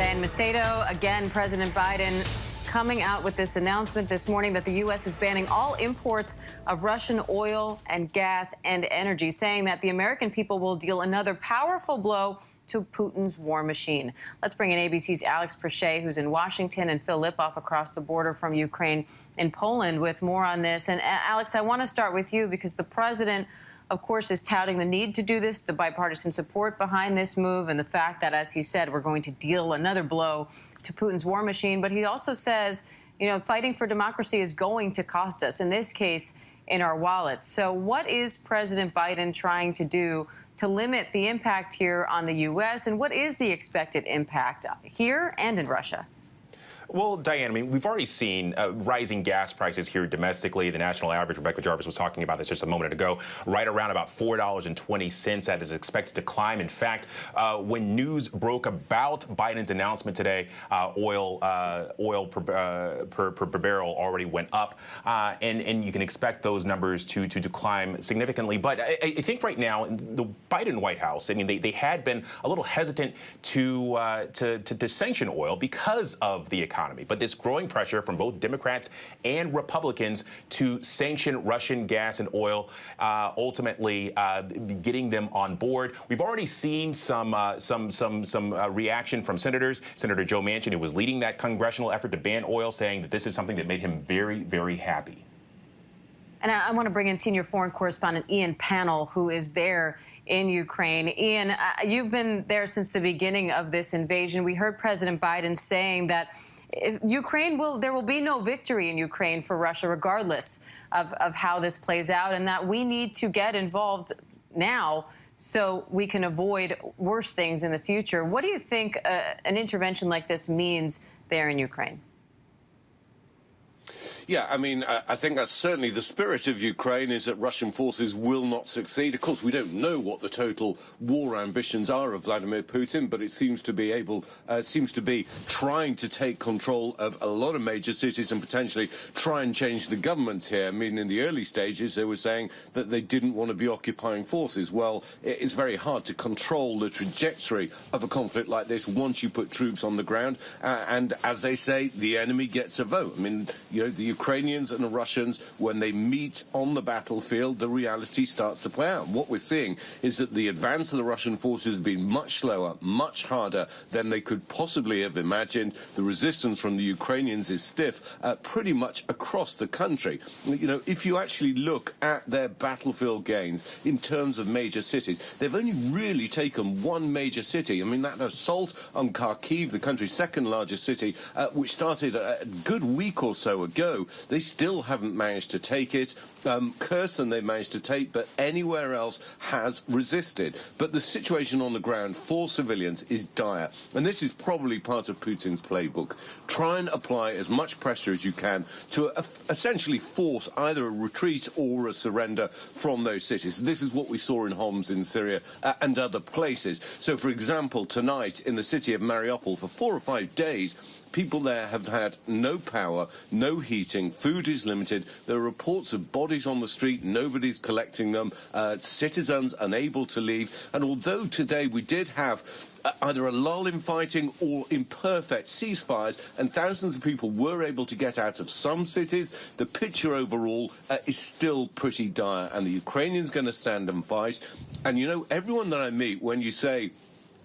today. And Macedo, again, President Biden coming out with this announcement this morning that the U.S. is banning all imports of Russian oil and gas and energy, saying that the American people will deal another powerful blow to Putin's war machine. Let's bring in ABC's Alex Prochet, who's in Washington, and Phil Lipoff across the border from Ukraine in Poland with more on this. And Alex, I want to start with you because the president, of course, is touting the need to do this, the bipartisan support behind this move, and the fact that, as he said, we're going to deal another blow to Putin's war machine. But he also says, you know, fighting for democracy is going to cost us, in this case, in our wallets. So what is President Biden trying to do to limit the impact here on the U.S., and what is the expected impact here and in Russia? Well, Diane, I mean, we've already seen rising gas prices here domestically. The national average, Rebecca Jarvis was talking about this just a moment ago, right around about $4.20. That is expected to climb. In fact, when news broke about Biden's announcement today, oil per barrel already went up, and you can expect those numbers to climb significantly. But I think right now, the Biden White House, I mean, they had been a little hesitant to sanction oil because of the economy. But this growing pressure from both Democrats and Republicans to sanction Russian gas and oil, ultimately getting them on board. We've already seen some reaction from senators. Senator Joe Manchin, who was leading that congressional effort to ban oil, saying that this is something that made him very, very happy. And I want to bring in senior foreign correspondent Ian Pannell, who is there in Ukraine. Ian, you've been there since the beginning of this invasion. We heard President Biden saying that there will be no victory in Ukraine for Russia, regardless of how this plays out, and that we need to get involved now so we can avoid worse things in the future. What do you think an intervention like this means there in Ukraine? Yeah, I mean, I think that's certainly the spirit of Ukraine, is that Russian forces will not succeed. Of course, we don't know what the total war ambitions are of Vladimir Putin, but it seems to be trying to take control of a lot of major cities and potentially try and change the government here. I mean, in the early stages, they were saying that they didn't want to be occupying forces. Well, it's very hard to control the trajectory of a conflict like this once you put troops on the ground. And as they say, the enemy gets a vote. I mean, you know, the Ukrainians and the Russians, when they meet on the battlefield, the reality starts to play out. What we're seeing is that the advance of the Russian forces has been much slower, much harder than they could possibly have imagined. The resistance from the Ukrainians is stiff pretty much across the country. You know, if you actually look at their battlefield gains in terms of major cities, they've only really taken one major city. I mean, that assault on Kharkiv, the country's second largest city, which started a good week or so ago, they still haven't managed to take it. Kherson they managed to take, but anywhere else has resisted. But the situation on the ground for civilians is dire. And this is probably part of Putin's playbook. Try and apply as much pressure as you can to essentially force either a retreat or a surrender from those cities. This is what we saw in Homs in Syria and other places. So, for example, tonight in the city of Mariupol, for 4 or 5 days, people there have had no power, no heating, food is limited. There are reports of bodies on the street, nobody's collecting them, citizens unable to leave. And although today we did have either a lull in fighting or imperfect ceasefires, and thousands of people were able to get out of some cities, the picture overall is still pretty dire. And the Ukrainians going to stand and fight. And, you know, everyone that I meet, when you say,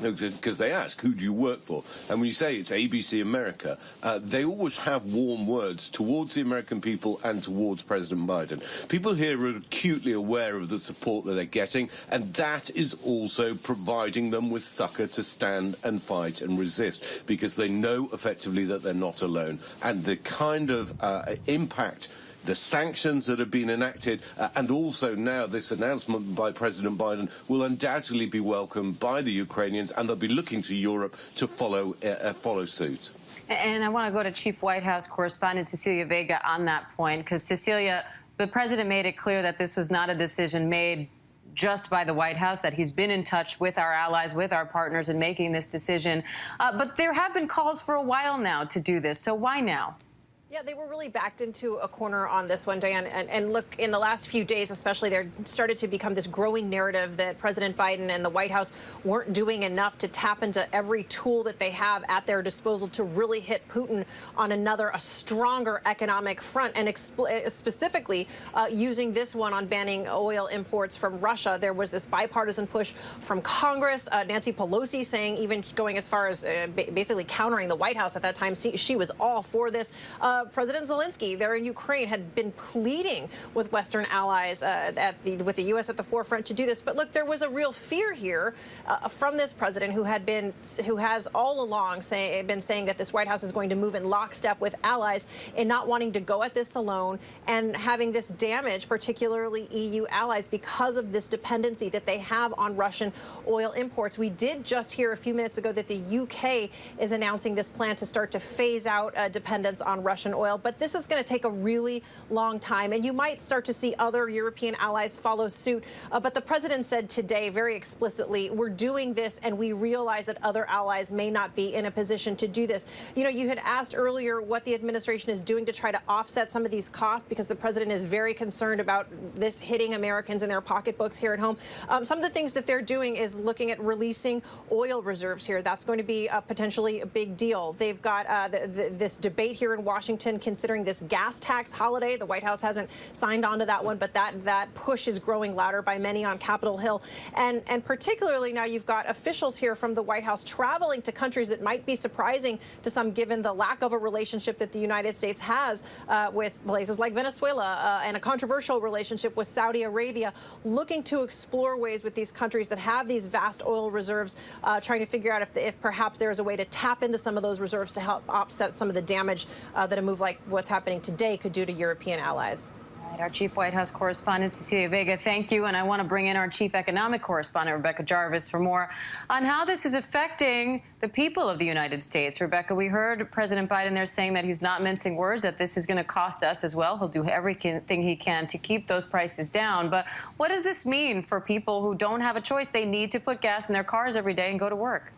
because they ask, who do you work for? And when you say it's ABC America, they always have warm words towards the American people and towards President Biden. People here are acutely aware of the support that they're getting, and that is also providing them with succor to stand and fight and resist, because they know effectively that they're not alone. And the kind of impact, the sanctions that have been enacted, and also now this announcement by President Biden will undoubtedly be welcomed by the Ukrainians, and they'll be looking to Europe to follow suit. And I want to go to Chief White House correspondent Cecilia Vega on that point, because Cecilia, the president made it clear that this was not a decision made just by the White House, that he's been in touch with our allies, with our partners in making this decision. But there have been calls for a while now to do this. So why now? Yeah, they were really backed into a corner on this one, Diane. And look, in the last few days especially, there started to become this growing narrative that President Biden and the White House weren't doing enough to tap into every tool that they have at their disposal to really hit Putin on a stronger economic front, and specifically using this one on banning oil imports from Russia. There was this bipartisan push from Congress. Nancy Pelosi saying, even going as far as basically countering the White House at that time. She was all for this. President Zelensky there in Ukraine had been pleading with Western allies with the U.S. at the forefront to do this. But look, there was a real fear here from this president who has all along been saying that this White House is going to move in lockstep with allies in not wanting to go at this alone and having this damage, particularly EU allies, because of this dependency that they have on Russian oil imports. We did just hear a few minutes ago that the UK is announcing this plan to start to phase out dependence on Russian oil, but this is going to take a really long time, and you might start to see other European allies follow suit. But the president said today very explicitly, we're doing this and we realize that other allies may not be in a position to do this. You know, you had asked earlier what the administration is doing to try to offset some of these costs, because the president is very concerned about this hitting Americans in their pocketbooks here at home. Some of the things that they're doing is looking at releasing oil reserves here. That's going to be potentially a big deal. They've got this debate here in Washington considering this gas tax holiday. The White House hasn't signed on to that one, but that push is growing louder by many on Capitol Hill. And particularly now you've got officials here from the White House traveling to countries that might be surprising to some, given the lack of a relationship that the United States has with places like Venezuela and a controversial relationship with Saudi Arabia, looking to explore ways with these countries that have these vast oil reserves, trying to figure out if perhaps there is a way to tap into some of those reserves to help offset some of the damage that a move like what's happening today could do to European allies. All right, our chief White House correspondent, Cecilia Vega, thank you. And I want to bring in our chief economic correspondent, Rebecca Jarvis, for more on how this is affecting the people of the United States. Rebecca, we heard President Biden there saying that he's not mincing words, that this is going to cost us as well. He'll do everything he can to keep those prices down. But what does this mean for people who don't have a choice? They need to put gas in their cars every day and go to work.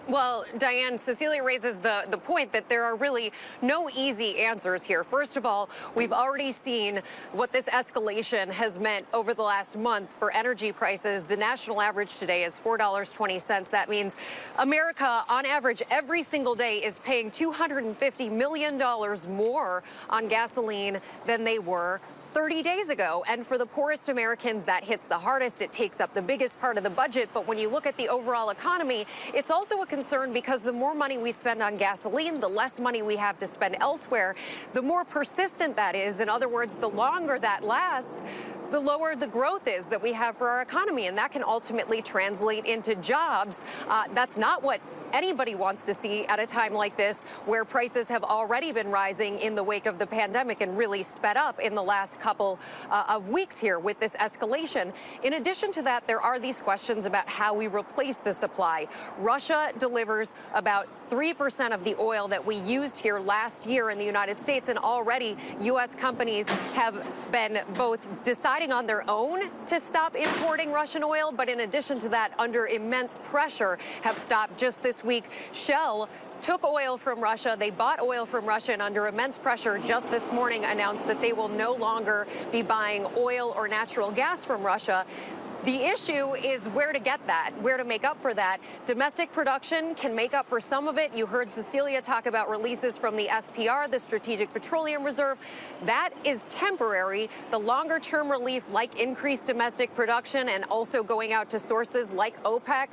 Well, Diane, Cecilia raises the point that there are really no easy answers here. First of all, we've already seen what this escalation has meant over the last month for energy prices. The national average today is $4.20. That means America, on average, every single day is paying $250 million more on gasoline than they were 30 days ago. And for the poorest Americans, that hits the hardest. It takes up the biggest part of the budget. But when you look at the overall economy, it's also a concern because the more money we spend on gasoline, the less money we have to spend elsewhere. The more persistent that is, in other words, the longer that lasts, the lower the growth is that we have for our economy. And that can ultimately translate into jobs. That's not what anybody wants to see at a time like this, where prices have already been rising in the wake of the pandemic and really sped up in the last couple of weeks here with this escalation. In addition to that, there are these questions about how we replace the supply. Russia delivers about 3% of the oil that we used here last year in the United States, and already U.S. companies have been both deciding on their own to stop importing Russian oil, but in addition to that, under immense pressure, have stopped. Just this week, Shell took oil from Russia. They bought oil from Russia, and under immense pressure just this morning announced that they will no longer be buying oil or natural gas from Russia. The issue is where to get that, where to make up for that. Domestic production can make up for some of it. You heard Cecilia talk about releases from the SPR, the Strategic Petroleum Reserve. That is temporary. The longer-term relief, like increased domestic production and also going out to sources like OPEC,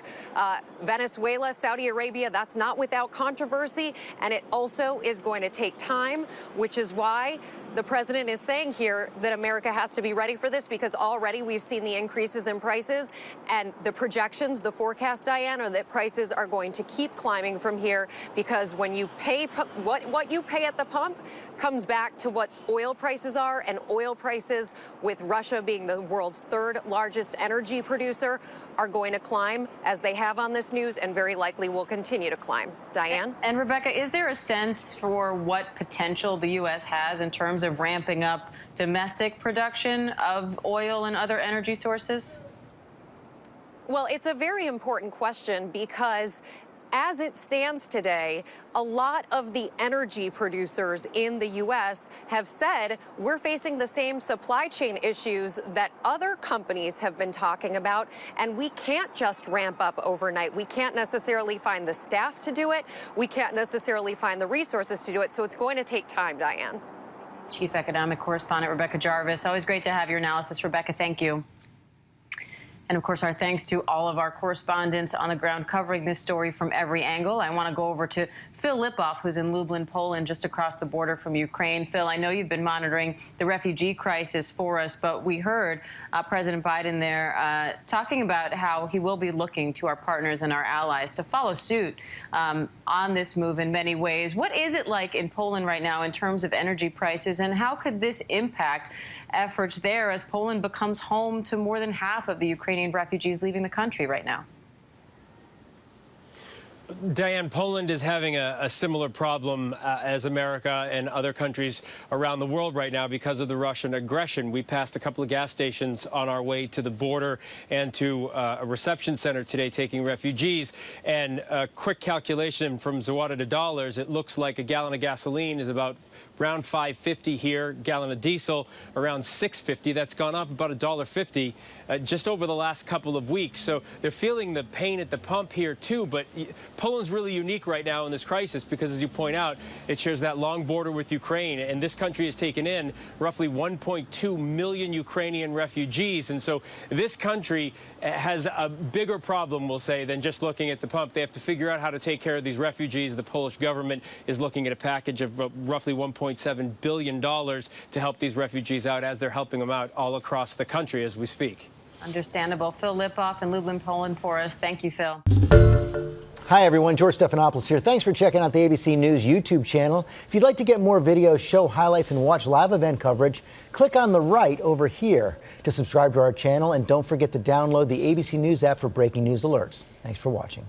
Venezuela, Saudi Arabia, that's not without controversy. And it also is going to take time, which is why the president is saying here that America has to be ready for this, because already we've seen the increases in prices, and the projections, the forecast, Diane, are that prices are going to keep climbing from here, because when you pay what you pay at the pump comes back to what oil prices are, and oil prices, with Russia being the world's third largest energy producer, are going to climb, as they have on this news, and very likely will continue to climb. Diane? And Rebecca, is there a sense for what potential the U.S. has in terms of ramping up domestic production of oil and other energy sources? Well, it's a very important question, because as it stands today, a lot of the energy producers in the U.S. have said we're facing the same supply chain issues that other companies have been talking about, and we can't just ramp up overnight. We can't necessarily find the staff to do it. We can't necessarily find the resources to do it. So it's going to take time, Diane. Chief Economic Correspondent Rebecca Jarvis. Always great to have your analysis, Rebecca. Thank you. And, of course, our thanks to all of our correspondents on the ground covering this story from every angle. I want to go over to Phil Lipoff, who's in Lublin, Poland, just across the border from Ukraine. Phil, I know you've been monitoring the refugee crisis for us, but we heard President Biden there talking about how he will be looking to our partners and our allies to follow suit on this move in many ways. What is it like in Poland right now in terms of energy prices, and how could this impact efforts there as Poland becomes home to more than half of the Ukrainian refugees leaving the country right now? Diane, Poland is having a similar problem as America and other countries around the world right now because of the Russian aggression. We passed a couple of gas stations on our way to the border and to a reception center today taking refugees. And a quick calculation from Zloty to dollars, it looks like a gallon of gasoline is about around $5.50 here, gallon of diesel around $6.50. That's gone up about $1.50 just over the last couple of weeks. So they're feeling the pain at the pump here too. But Poland's really unique right now in this crisis because, as you point out, it shares that long border with Ukraine, and this country has taken in roughly 1.2 million Ukrainian refugees. And so this country has a bigger problem, we'll say, than just looking at the pump. They have to figure out how to take care of these refugees. The Polish government is looking at a package of roughly $1.7 billion to help these refugees out as they're helping them out all across the country as we speak. Understandable. Phil Lipoff in Lublin, Poland for us. Thank you, Phil. Hi, everyone. George Stephanopoulos here. Thanks for checking out the ABC News YouTube channel. If you'd like to get more videos, show highlights, and watch live event coverage, click on the right over here to subscribe to our channel. And don't forget to download the ABC News app for breaking news alerts. Thanks for watching.